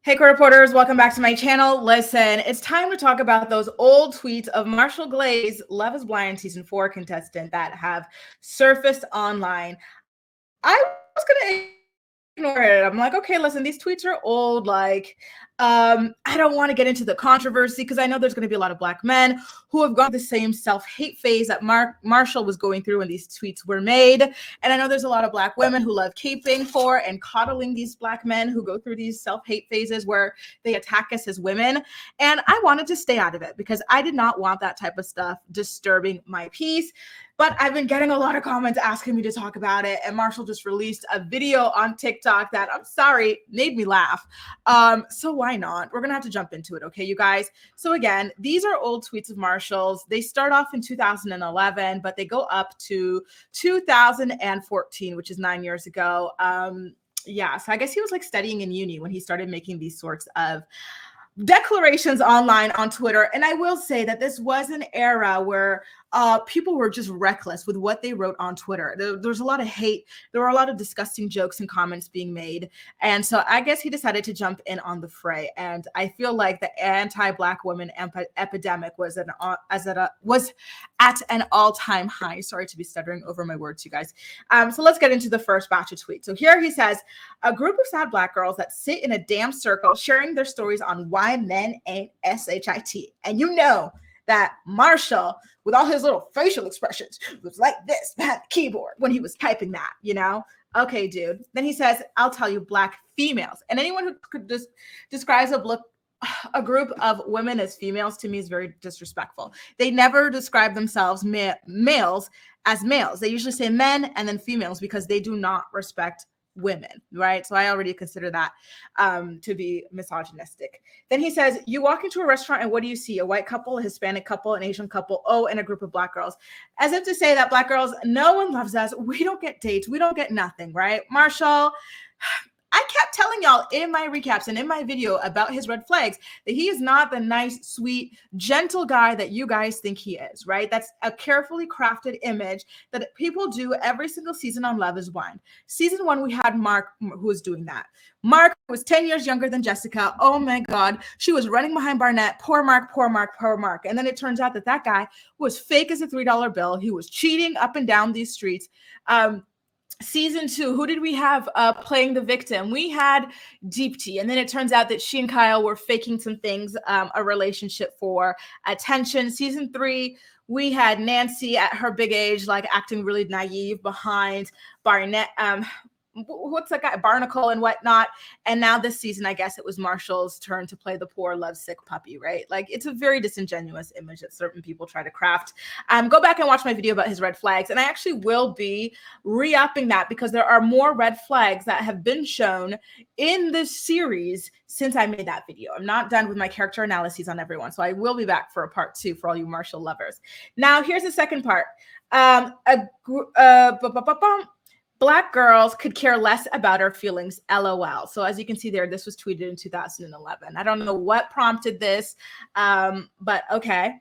Hey, court reporters, welcome back to my channel. Listen, it's time to talk about those old tweets of Marshall Glaze, Love is Blind season 4 contestant that have surfaced online. I was going to ignore it. I'm like, okay, listen, these tweets are old. I don't want to get into the controversy because I know there's going to be a lot of Black men who have gone through the same self-hate phase that Marshall was going through when these tweets were made. And I know there's a lot of Black women who love caping for and coddling these Black men who go through these self-hate phases where they attack us as women. And I wanted to stay out of it because I did not want that type of stuff disturbing my peace. But I've been getting a lot of comments asking me to talk about it. And Marshall just released a video on TikTok that, I'm sorry, made me laugh. So why not? We're going to have to jump into it. Okay, you guys. So again, these are old tweets of Marshall's. They start off in 2011, but they go up to 2014, which is 9 years ago. Yeah, so I guess he was like studying in uni when he started making these sorts of declarations online on Twitter. And I will say that this was an era where people were just reckless with what they wrote on Twitter. There's a lot of hate. There were a lot of disgusting jokes and comments being made. And so I guess he decided to jump in on the fray. And I feel like the anti-Black women epidemic was at an all-time high. Sorry to be stuttering over my words, you guys. So let's get into the first batch of tweets. So here he says, a group of sad Black girls that sit in a damn circle sharing their stories on why men ain't SHIT. And you know that Marshall, with all his little facial expressions, was like this behind the keyboard when he was typing that, you know? Okay, dude. Then he says, I'll tell you, Black females. And anyone who could describes a group of women as females to me is very disrespectful. They never describe themselves males as males. They usually say men and then females because they do not respect women, right? So I already consider that to be misogynistic. Then he says, you walk into a restaurant and what do you see? A white couple, a Hispanic couple, an Asian couple, and a group of Black girls. As if to say that Black girls, no one loves us. We don't get dates. We don't get nothing, right? Marshall, I kept telling y'all in my recaps and in my video about his red flags that he is not the nice, sweet, gentle guy that you guys think he is, right? That's a carefully crafted image that people do every single season on Love is Blind. Season 1, we had Mark who was doing that. Mark was 10 years younger than Jessica. Oh my God. She was running behind Barnett. Poor Mark, poor Mark, poor Mark. And then it turns out that guy was fake as a $3 bill. He was cheating up and down these streets. Season 2, who did we have playing the victim? We had Deepti, and then it turns out that she and Kyle were faking some things, a relationship for attention. Season 3, we had Nancy at her big age, like acting really naive behind Barnett. What's that guy, Barnacle and whatnot. And now this season, I guess it was Marshall's turn to play the poor lovesick puppy, right? Like, it's a very disingenuous image that certain people try to craft. Go back and watch my video about his red flags. And I actually will be re-upping that because there are more red flags that have been shown in this series since I made that video. I'm not done with my character analyses on everyone. So I will be back for a part 2 for all you Marshall lovers. Now, here's the second part. Black girls could care less about our feelings, LOL. So as you can see there, this was tweeted in 2011. I don't know what prompted this, but okay.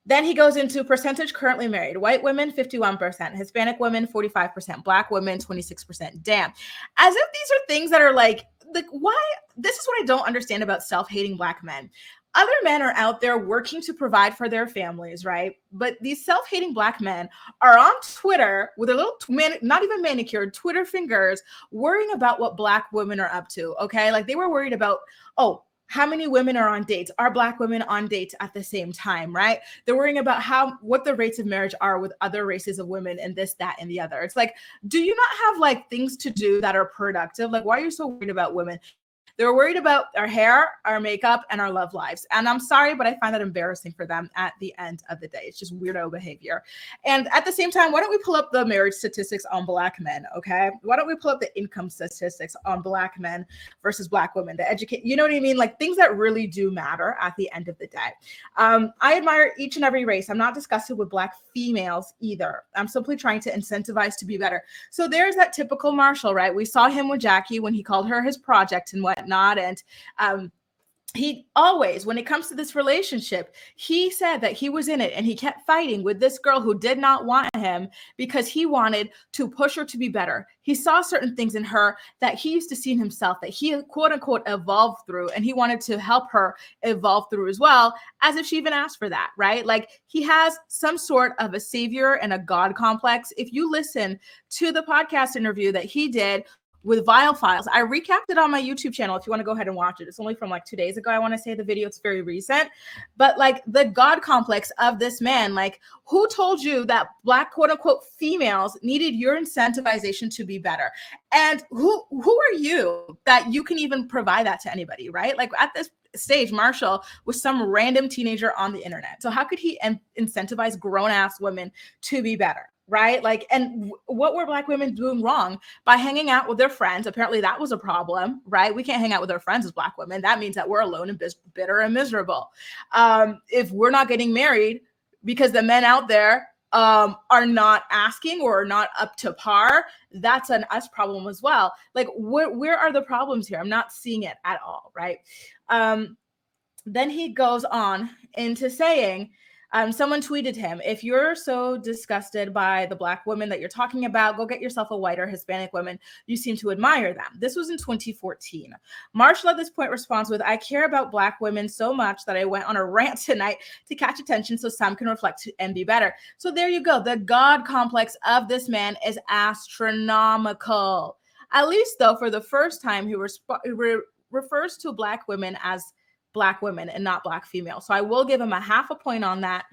Then he goes into percentage currently married. White women, 51%. Hispanic women, 45%. Black women, 26%. Damn. As if these are things that are like why? This is what I don't understand about self-hating Black men. Other men are out there working to provide for their families, right? But these self-hating Black men are on Twitter with a little, not even manicured, Twitter fingers, worrying about what Black women are up to, okay? Like they were worried about, how many women are on dates? Are Black women on dates at the same time, right? They're worrying about what the rates of marriage are with other races of women and this, that, and the other. It's like, do you not have like things to do that are productive? Like, why are you so worried about women? They're worried about our hair, our makeup, and our love lives. And I'm sorry, but I find that embarrassing for them at the end of the day. It's just weirdo behavior. And at the same time, why don't we pull up the marriage statistics on Black men, okay? Why don't we pull up the income statistics on Black men versus Black women, you know what I mean? Like things that really do matter at the end of the day. I admire each and every race. I'm not disgusted with Black females either. I'm simply trying to incentivize to be better. So there's that typical Marshall, right? We saw him with Jackie when he called her his project and whatnot. And he always, when it comes to this relationship, he said that he was in it and he kept fighting with this girl who did not want him because he wanted to push her to be better. He saw certain things in her that he used to see in himself that he quote unquote evolved through, and he wanted to help her evolve through as well, as if she even asked for that, right? Like he has some sort of a savior and a God complex. If you listen to the podcast interview that he did with Vile Files, I recapped it on my YouTube channel if you want to go ahead and watch it. It's only from like 2 days ago. I want to say the video, it's very recent. But like the God complex of this man, like who told you that Black quote unquote females needed your incentivization to be better? And who are you that you can even provide that to anybody, right? Like at this stage, Marshall was some random teenager on the internet. So how could he incentivize grown ass women to be better? Right? Like, and what were Black women doing wrong by hanging out with their friends? Apparently that was a problem, right? We can't hang out with our friends as Black women. That means that we're alone and bitter and miserable. If we're not getting married because the men out there are not asking or are not up to par, that's an us problem as well. Like, where are the problems here? I'm not seeing it at all, right? Then he goes on into saying, someone tweeted him, if you're so disgusted by the Black women that you're talking about, go get yourself a white or Hispanic woman. You seem to admire them. This was in 2014. Marshall at this point responds with, I care about Black women so much that I went on a rant tonight to catch attention so some can reflect and be better. So there you go. The God complex of this man is astronomical. At least though, for the first time, he refers to Black women as Black women and not Black females. So I will give him a half a point on that.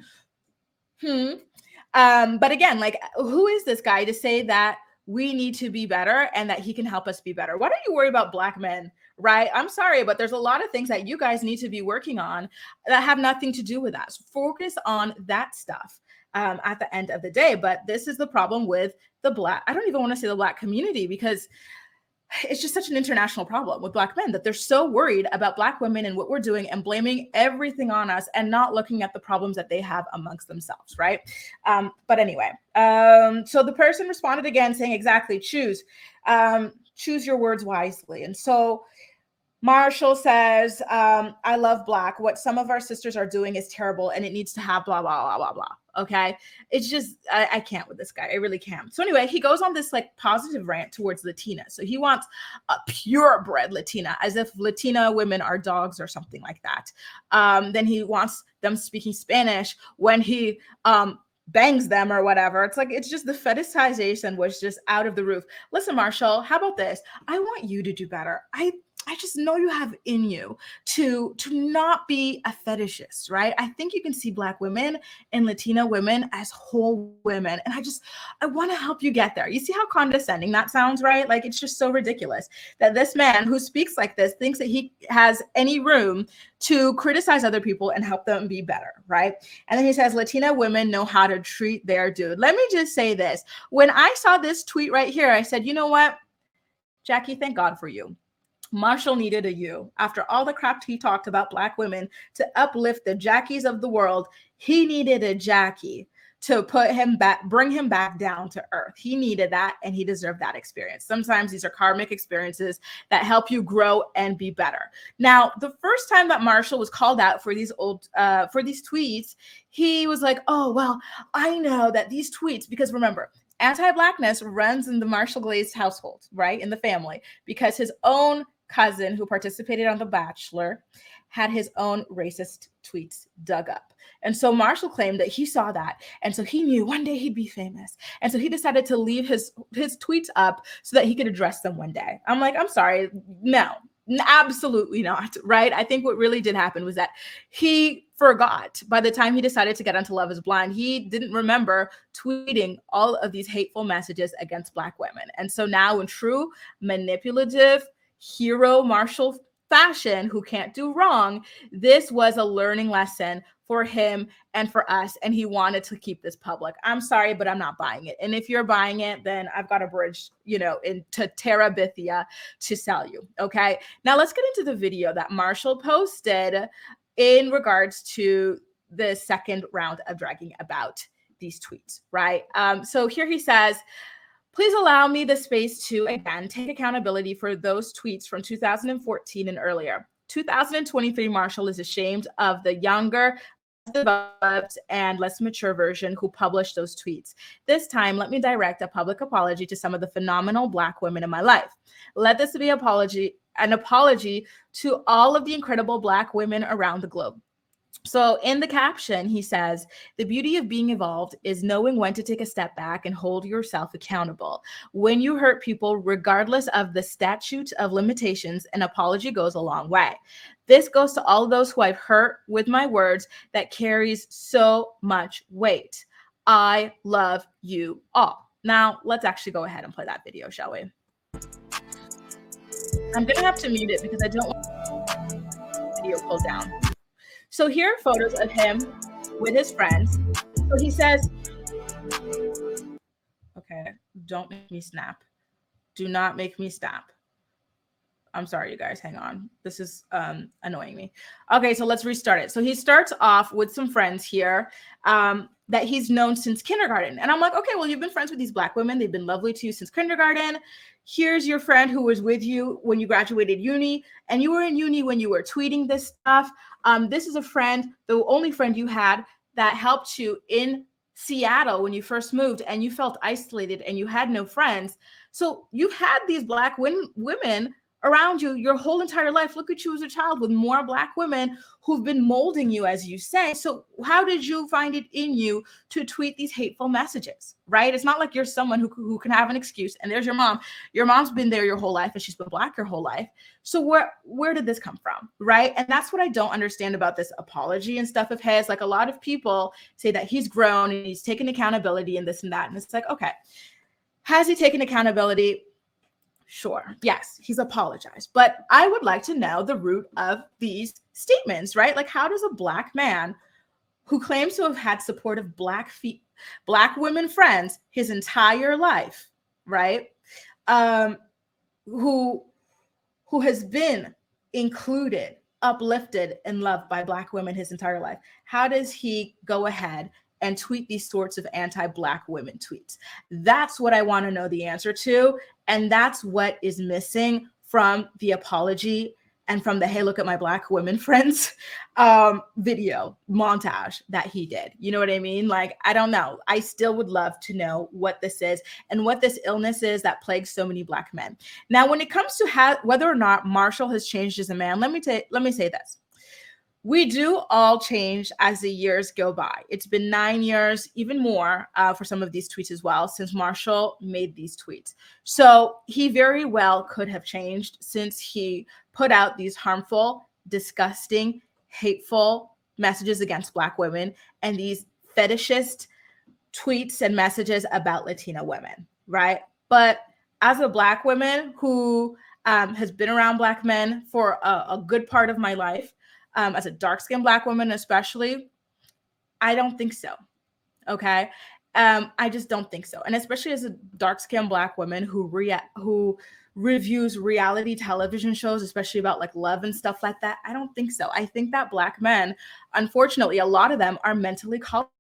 But again, like, who is this guy to say that we need to be better and that he can help us be better? Why don't you worry about Black men, right? I'm sorry, but there's a lot of things that you guys need to be working on that have nothing to do with us. Focus on that stuff at the end of the day. But this is the problem with the Black, I don't even want to say the Black community, because it's just such an international problem with Black men that they're so worried about Black women and what we're doing and blaming everything on us and not looking at the problems that they have amongst themselves, right? But anyway, so the person responded again saying, exactly, choose your words wisely. And so Marshall says, I love Black. What some of our sisters are doing is terrible and it needs to have blah, blah, blah, blah, blah. Okay. It's just, I can't with this guy. I really can't. So anyway, he goes on this like positive rant towards Latina. So he wants a purebred Latina, as if Latina women are dogs or something like that. Then he wants them speaking Spanish when he, bangs them or whatever. It's like, it's just the fetishization was just out of the roof. Listen, Marshall, how about this? I want you to do better. I just know you have in you to not be a fetishist, right? I think you can see Black women and Latina women as whole women. And I want to help you get there. You see how condescending that sounds, right? Like, it's just so ridiculous that this man who speaks like this thinks that he has any room to criticize other people and help them be better, right? And then he says, Latina women know how to treat their dude. Let me just say this. When I saw this tweet right here, I said, you know what, Jackie, thank God for you. Marshall needed a you. After all the crap he talked about Black women to uplift the Jackies of the world, he needed a Jackie to put him back, bring him back down to earth. He needed that, and he deserved that experience. Sometimes these are karmic experiences that help you grow and be better. Now, the first time that Marshall was called out for these tweets, he was like, oh, well, I know that these tweets, because remember, anti-Blackness runs in the Marshall Glaze household, right? In the family, because his own cousin who participated on The Bachelor had his own racist tweets dug up. And so Marshall claimed that he saw that. And so he knew one day he'd be famous. And so he decided to leave his tweets up so that he could address them one day. I'm like, I'm sorry. No, absolutely not. Right. I think what really did happen was that he forgot by the time he decided to get onto Love is Blind. He didn't remember tweeting all of these hateful messages against Black women. And so now, in true manipulative hero Marshall fashion, who can't do wrong, this was a learning lesson for him and for us, and he wanted to keep this public. I'm sorry, but I'm not buying it. And if you're buying it, then I've got a bridge, into Terabithia to sell you. Okay, now let's get into the video that Marshall posted in regards to the second round of dragging about these tweets, right? So here he says, please allow me the space to, again, take accountability for those tweets from 2014 and earlier. 2023 Marshall is ashamed of the younger, developed and less mature version who published those tweets. This time, let me direct a public apology to some of the phenomenal Black women in my life. Let this be an apology to all of the incredible Black women around the globe. So in the caption, he says, the beauty of being evolved is knowing when to take a step back and hold yourself accountable. When you hurt people, regardless of the statute of limitations, an apology goes a long way. This goes to all of those who I've hurt with my words that carries so much weight. I love you all. Now, let's actually go ahead and play that video, shall we? I'm going to have to mute it because I don't want the video pulled down. So here are photos of him with his friends. So he says, okay, don't make me snap. Do not make me snap. I'm sorry, you guys, hang on. This is annoying me. Okay, so let's restart it. So he starts off with some friends here that he's known since kindergarten. And I'm like, okay, well, you've been friends with these Black women. They've been lovely to you since kindergarten. Here's your friend who was with you when you graduated uni, and you were in uni when you were tweeting this stuff. This is a friend, the only friend you had that helped you in Seattle when you first moved, and you felt isolated and you had no friends. So you've had these Black women around you your whole entire life. Look at you as a child with more Black women who've been molding you, as you say. So how did you find it in you to tweet these hateful messages, right? It's not like you're someone who can have an excuse. And there's your mom. Your mom's been there your whole life and she's been Black your whole life. So where did this come from, right? And that's what I don't understand about this apology and stuff of his. Like, a lot of people say that he's grown and he's taken accountability and this and that. And it's like, okay, has he taken accountability? Sure. Yes, he's apologized. But I would like to know the root of these statements, right? Like, how does a Black man who claims to have had supportive Black women friends his entire life, right? Who has been included, uplifted, and loved by Black women his entire life, how does he go ahead and tweet these sorts of anti-Black women tweets? That's what I want to know the answer to. And that's what is missing from the apology and from the, hey, look at my Black women friends video montage that he did. You know what I mean? Like, I don't know. I still would love to know what this is and what this illness is that plagues so many Black men. Now, when it comes to whether or not Marshall has changed as a man, let me say this. We do all change as the years go by. It's been 9 years, even more for some of these tweets as well, since Marshall made these tweets. So he very well could have changed since he put out these harmful, disgusting, hateful messages against Black women and these fetishist tweets and messages about Latina women, right? But as a Black woman who has been around Black men for a good part of my life, as a dark-skinned Black woman especially, I don't think so, okay? I just don't think so. And especially as a dark-skinned Black woman who reviews reality television shows, especially about like love and stuff like that, I don't think so. I think that Black men, unfortunately, a lot of them are mentally colonized.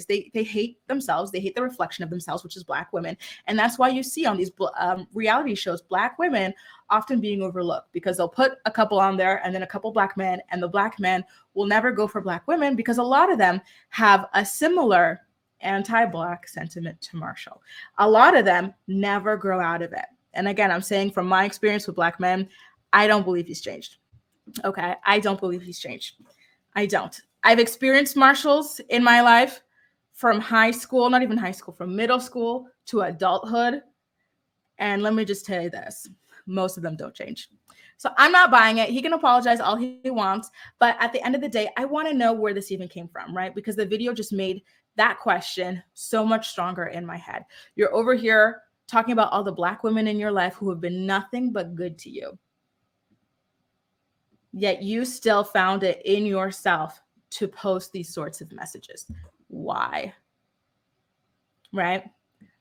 They hate themselves. They hate the reflection of themselves, which is Black women. And that's why you see on these reality shows, Black women often being overlooked because they'll put a couple on there and then a couple Black men, and the Black men will never go for Black women because a lot of them have a similar anti-Black sentiment to Marshall. A lot of them never grow out of it. And again, I'm saying from my experience with Black men, I don't believe he's changed. Okay, I don't believe he's changed. I don't. I've experienced Marshalls in my life from high school, not even high school, from middle school to adulthood. And let me just tell you this, most of them don't change. So I'm not buying it. He can apologize all he wants. But at the end of the day, I want to know where this even came from, right? Because the video just made that question so much stronger in my head. You're over here talking about all the Black women in your life who have been nothing but good to you. Yet you still found it in yourself to post these sorts of messages. Why? Right?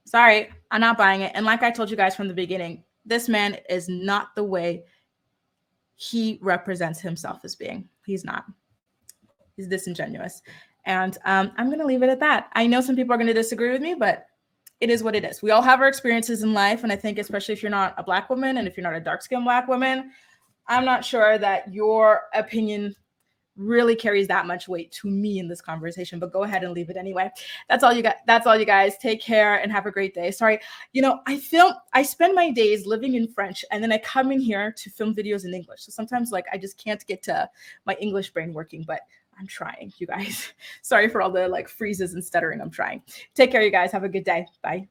Sorry, I'm not buying it. And like I told you guys from the beginning, this man is not the way he represents himself as being. He's not. He's disingenuous. And I'm going to leave it at that. I know some people are going to disagree with me, but it is what it is. We all have our experiences in life. And I think especially if you're not a Black woman and if you're not a dark-skinned Black woman, I'm not sure that your opinion really carries that much weight to me in this conversation, but go ahead and leave it anyway. That's all you got. That's all you guys. Take care and have a great day. Sorry, I spend my days living in French and then I come in here to film videos in English. So sometimes like I just can't get to my English brain working, but I'm trying, you guys. Sorry for all the like freezes and stuttering. I'm trying. Take care, you guys. Have a good day. Bye.